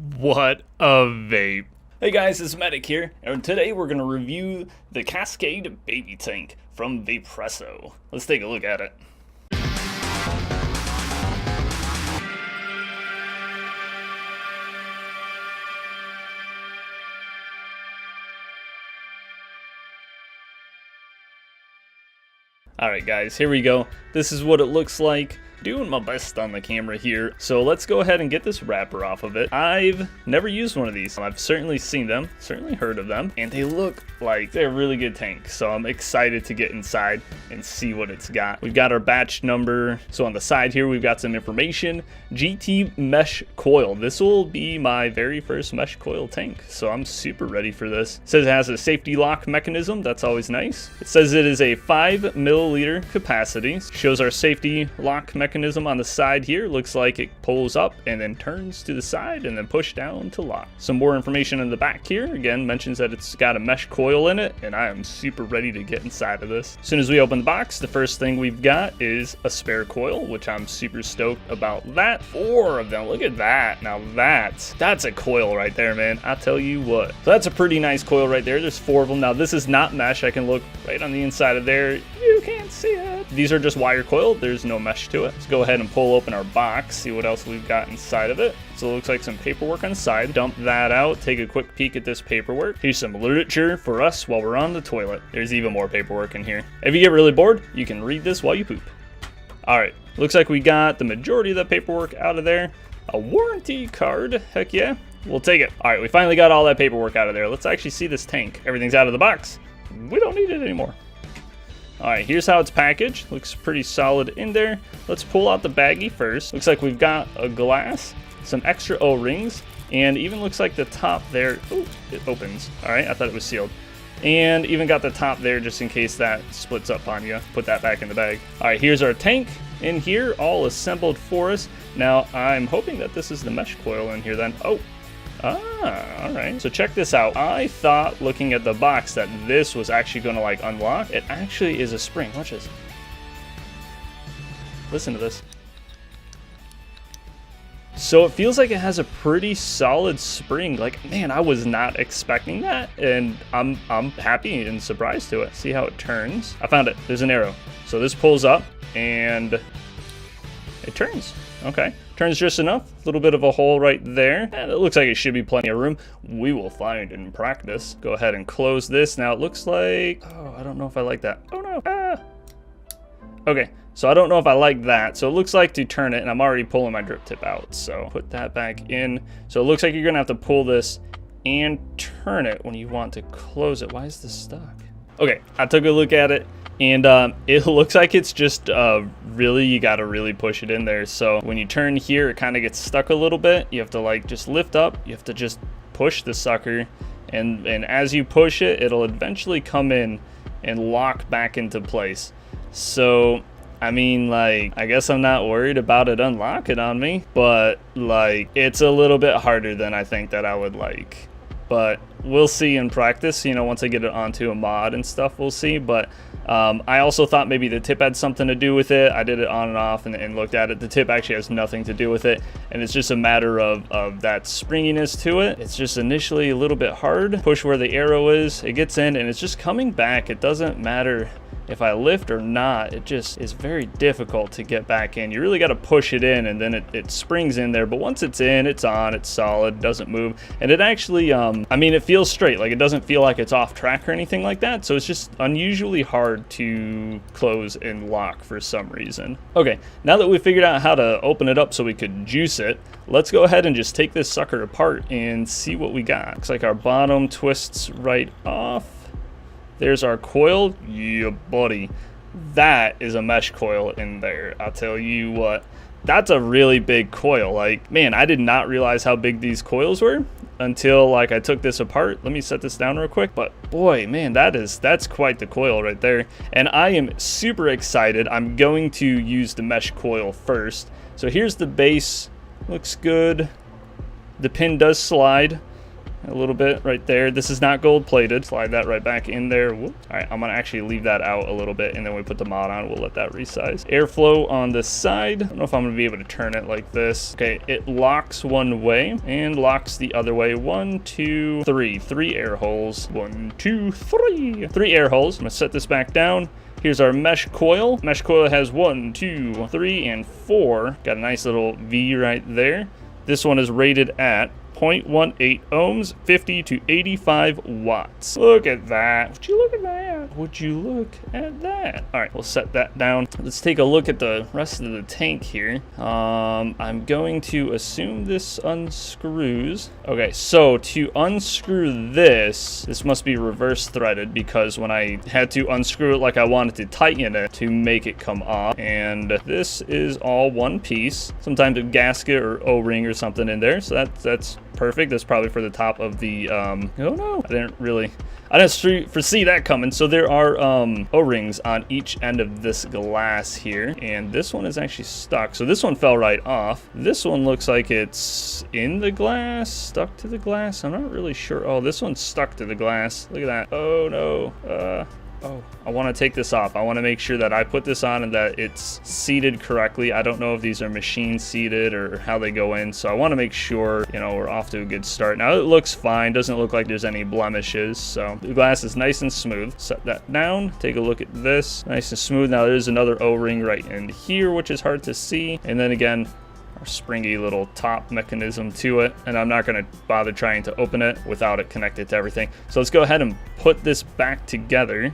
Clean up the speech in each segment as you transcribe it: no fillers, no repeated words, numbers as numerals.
What a vape. Hey guys, it's Medic here, and today we're going to review the Cascade baby tank from Vaporesso. Let's take a look at it. Alright guys, here we go. This is what it looks like. Doing my best on the camera here. So let's go ahead and get this wrapper off of it. I've never used one of these. I've certainly seen them, certainly heard of them, and they look like they're a really good tank. So I'm excited to get inside and see what it's got. We've got our batch number. So on the side here, we've got some information. GT mesh coil. This will be my very first mesh coil tank. So I'm super ready for this. It says it has a safety lock mechanism. That's always nice. It says it is a 5 milliliter capacity. Shows our safety lock mechanism on the side here. Looks like it pulls up and then turns to the side and then push down to lock. Some more information in the back here. Again, mentions that it's got a mesh coil in it, and I am super ready to get inside of this. As soon as we open the box, the first thing we've got is a spare coil, which I'm super stoked about that. 4 of them. Look at that. Now that's a coil right there, man. I tell you what. So that's a pretty nice coil right there. There's 4 of them. Now this is not mesh. I can look right on the inside of there. You can't see it. These are just wire coil. There's no mesh to it. Let's go ahead and pull open our box, see what else we've got inside of it. So it looks like some paperwork on the side. Dump that out, take a quick peek at this paperwork. Here's some literature for us while we're on the toilet. There's even more paperwork in here. If you get really bored, you can read this while you poop. All right, looks like we got the majority of the paperwork out of there. A warranty card, heck yeah, we'll take it. All right, we finally got all that paperwork out of there. Let's actually see this tank. Everything's out of the box. We don't need it anymore. All right, here's how it's packaged. Looks pretty solid in there. Let's pull out the baggie first. Looks like we've got a glass, some extra O-rings, and even looks like the top there, ooh, it opens. All right, I thought it was sealed. And even got the top there just in case that splits up on you. Put that back in the bag. All right, here's our tank in here, all assembled for us. Now, I'm hoping that this is the mesh coil in here then. Oh. Ah, all right. So check this out. I thought looking at the box that this was actually going to like unlock. It actually is a spring. Watch this. Listen to this. So it feels like it has a pretty solid spring. Like, man, I was not expecting that, and I'm happy and surprised to it. See how it turns? I found it. There's an arrow. So this pulls up and it turns. Okay. Turns just enough. A little bit of a hole right there. And it looks like it should be plenty of room. We will find in practice. Go ahead and close this. Now it looks like... Oh, I don't know if I like that. Oh no. Ah. Okay. So I don't know if I like that. So it looks like to turn it, and I'm already pulling my drip tip out. So put that back in. So it looks like you're going to have to pull this and turn it when you want to close it. Why is this stuck? Okay. I took a look at it. And it looks like it's just really, you got to really push it in there. So when you turn here, it kind of gets stuck a little bit. You have to like just lift up. You have to just push the sucker. And as you push it, it'll eventually come in and lock back into place. So, I mean, like, I guess I'm not worried about it unlocking on me. But, like, it's a little bit harder than I think that I would like. But we'll see in practice, you know, once I get it onto a mod and stuff, we'll see. But I also thought maybe the tip had something to do with it. I did it on and off and looked at it. The tip actually has nothing to do with it. And it's just a matter of that springiness to it. It's just initially a little bit hard. Push where the arrow is. It gets in and it's just coming back. It doesn't matter if I lift or not. It just is very difficult to get back in. You really got to push it in, and then it springs in there. But once it's in, it's on, it's solid, doesn't move. And it actually, I mean, it feels straight. Like, it doesn't feel like it's off track or anything like that. So it's just unusually hard to close and lock for some reason. Okay, now that we figured out how to open it up so we could juice it, let's go ahead and just take this sucker apart and see what we got. Looks like our bottom twists right off. There's our coil. Yeah, buddy. That is a mesh coil in there. I'll tell you what. That's a really big coil. Like, man, I did not realize how big these coils were until, like, I took this apart. Let me set this down real quick. But, boy, man, that's quite the coil right there. And I am super excited. I'm going to use the mesh coil first. So here's the base. Looks good. The pin does slide. a little bit right there. This is not gold plated. Slide that right back in there. Whoop. All right, I'm gonna actually leave that out a little bit, and then we put the mod on. We'll let that resize. Airflow on the side. I don't know if I'm gonna be able to turn it like this. Okay, it locks one way and locks the other way. 1, 2, 3. 3 air holes. 1, 2, 3. 3 air holes. I'm gonna set this back down. Here's our mesh coil. Mesh coil has 1, 2, 3, and 4. Got a nice little V right there. This one is rated at 0.18 ohms, 50 to 85 watts. Look at that. Would you look at that? Would you look at that? All right, we'll set that down. Let's take a look at the rest of the tank here. I'm going to assume this unscrews. Okay, so to unscrew this must be reverse threaded, because when I had to unscrew it like I wanted to tighten it to make it come off, and this is all one piece. Sometimes a gasket or O-ring or something in there, so that's perfect. That's probably for the top of the oh no, I didn't foresee that coming. So there are O-rings on each end of this glass here, and this one is actually stuck. So this one fell right off. This one looks like it's in the glass, stuck to the glass. I'm not really sure. Oh, this one's stuck to the glass. Look at that. Oh no. Oh, I want to take this off. I want to make sure that I put this on and that it's seated correctly. I don't know if these are machine seated or how they go in. So I want to make sure, you know, we're off to a good start. Now it looks fine. Doesn't look like there's any blemishes. So the glass is nice and smooth. Set that down. Take a look at this. Nice and smooth. Now there's another O-ring right in here, which is hard to see. And then again, our springy little top mechanism to it, and I'm not going to bother trying to open it without it connected to everything. So let's go ahead and put this back together.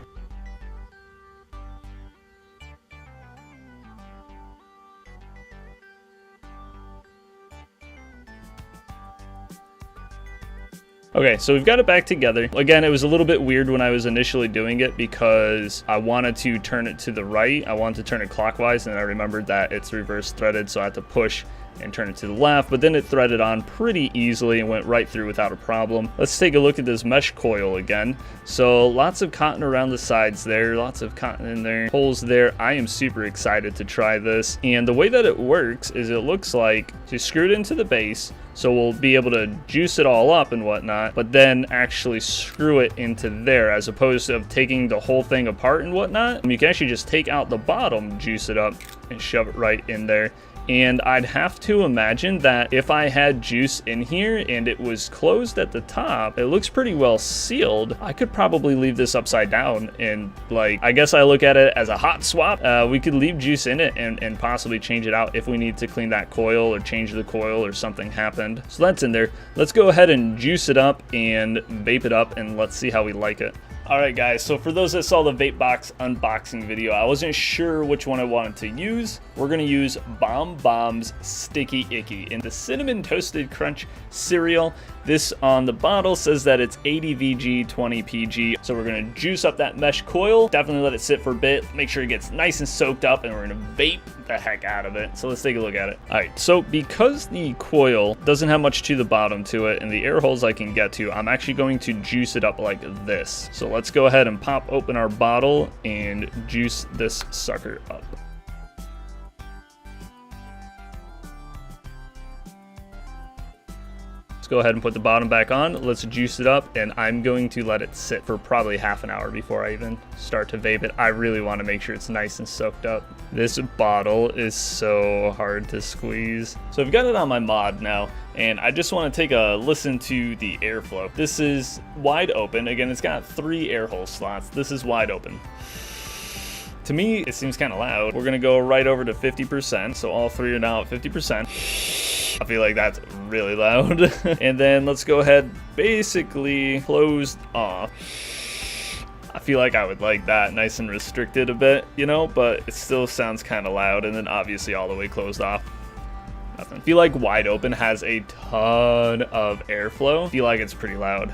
Okay, so we've got it back together. Again, it was a little bit weird when I was initially doing it because I wanted to turn it to the right. I wanted to turn it clockwise, and I remembered that it's reverse threaded, so I had to push and turn it to the left, but then it threaded on pretty easily and went right through without a problem. Let's take a look at this mesh coil again. So lots of cotton around the sides there, lots of cotton in there, holes there. I am super excited to try this, and the way that it works is it looks like you screw it into the base, so we'll be able to juice it all up and whatnot, but then actually screw it into there, as opposed to taking the whole thing apart and whatnot. You can actually just take out the bottom, juice it up, and shove it right in there. And I'd have to imagine that if I had juice in here and it was closed at the top, it looks pretty well sealed. I could probably leave this upside down and, like, I guess I look at it as a hot swap. We could leave juice in it and possibly change it out if we need to clean that coil or change the coil or something happened. So that's in there. Let's go ahead and juice it up and vape it up, and let's see how we like it. Alright guys, so for those that saw the vape box unboxing video, I wasn't sure which one I wanted to use. We're going to use Bomb's Sticky Icky in the Cinnamon Toasted Crunch cereal. This on the bottle says that it's 80 VG, 20 PG. So we're going to juice up that mesh coil, definitely let it sit for a bit, make sure it gets nice and soaked up, and we're going to vape the heck out of it. So let's take a look at it. Alright, so because the coil doesn't have much to the bottom to it and the air holes I can get to, I'm actually going to juice it up like this. So let's go ahead and pop open our bottle and juice this sucker up. Go ahead and put the bottom back on. Let's juice it up, and I'm going to let it sit for probably half an hour before I even start to vape it. I really want to make sure it's nice and soaked up. This bottle is so hard to squeeze. So I've got it on my mod now, and I just want to take a listen to the airflow. This is wide open. Again, it's got 3 air hole slots. This is wide open. To me, it seems kind of loud. We're gonna go right over to 50%, so all 3 are now at 50%. I feel like that's really loud. And then let's go ahead, basically closed off. I feel like I would like that nice and restricted a bit, you know, but it still sounds kind of loud. And then obviously all the way closed off. Nothing. I feel like wide open has a ton of airflow. I feel like it's pretty loud.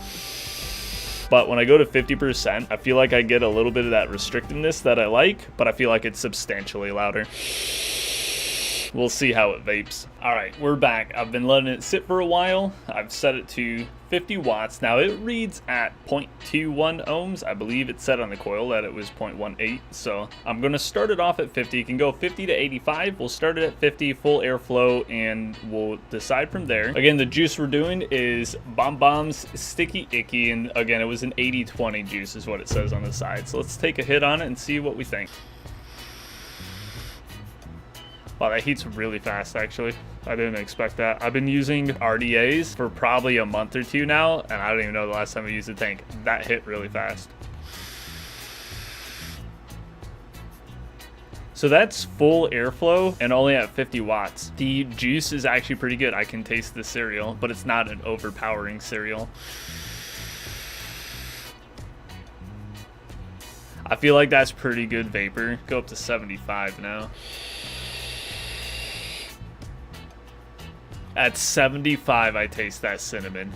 But when I go to 50%, I feel like I get a little bit of that restrictedness that I like, but I feel like it's substantially louder. We'll see how it vapes. All right, we're back. I've been letting it sit for a while. I've set it to 50 watts. Now it reads at 0.21 ohms. I believe it said on the coil that it was 0.18. So I'm gonna start it off at 50. It can go 50 to 85. We'll start it at 50, full airflow, and we'll decide from there. Again, the juice we're doing is Bomb Bomb's Sticky Icky, and again, it was an 80-20 juice is what it says on the side. So let's take a hit on it and see what we think. Wow, that heats really fast, actually. I didn't expect that. I've been using RDAs for probably a month or two now, and I don't even know the last time I used a tank. That hit really fast. So that's full airflow and only at 50 watts. The juice is actually pretty good. I can taste the cereal, but it's not an overpowering cereal. I feel like that's pretty good vapor. Go up to 75 now. At 75, I taste that cinnamon.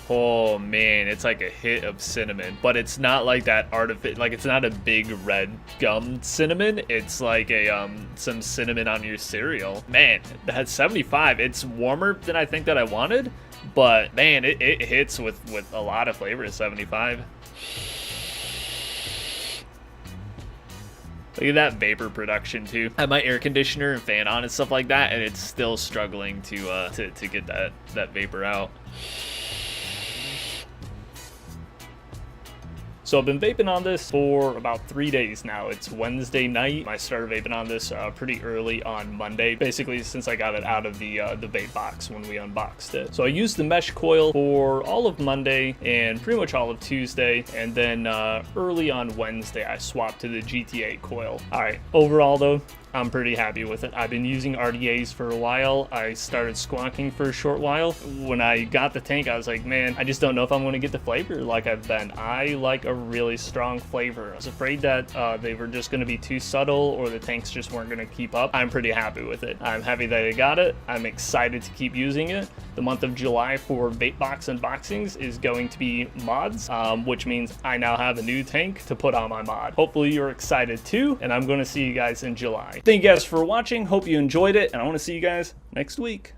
Oh man, it's like a hit of cinnamon, but it's not like that artificial, like it's not a big red gum cinnamon. It's like a some cinnamon on your cereal. Man, that's 75. It's warmer than I think that I wanted, but man, it hits with a lot of flavor at 75. Look at that vapor production too. I have my air conditioner and fan on and stuff like that, and it's still struggling to get that vapor out. So I've been vaping on this for about 3 days now. It's Wednesday night. I started vaping on this pretty early on Monday, basically since I got it out of the vape box when we unboxed it. So I used the mesh coil for all of Monday and pretty much all of Tuesday, and then early on Wednesday I swapped to the GT8 coil. All right, overall though, I'm pretty happy with it. I've been using RDAs for a while. I started squonking for a short while. When I got the tank, I was like, man, I just don't know if I'm gonna get the flavor like I've been. I like a really strong flavor. I was afraid that they were just gonna be too subtle or the tanks just weren't gonna keep up. I'm pretty happy with it. I'm happy that I got it. I'm excited to keep using it. The month of July for vape box unboxings is going to be mods, which means I now have a new tank to put on my mod. Hopefully you're excited too, and I'm gonna see you guys in July. Thank you guys for watching. Hope you enjoyed it, and I want to see you guys next week.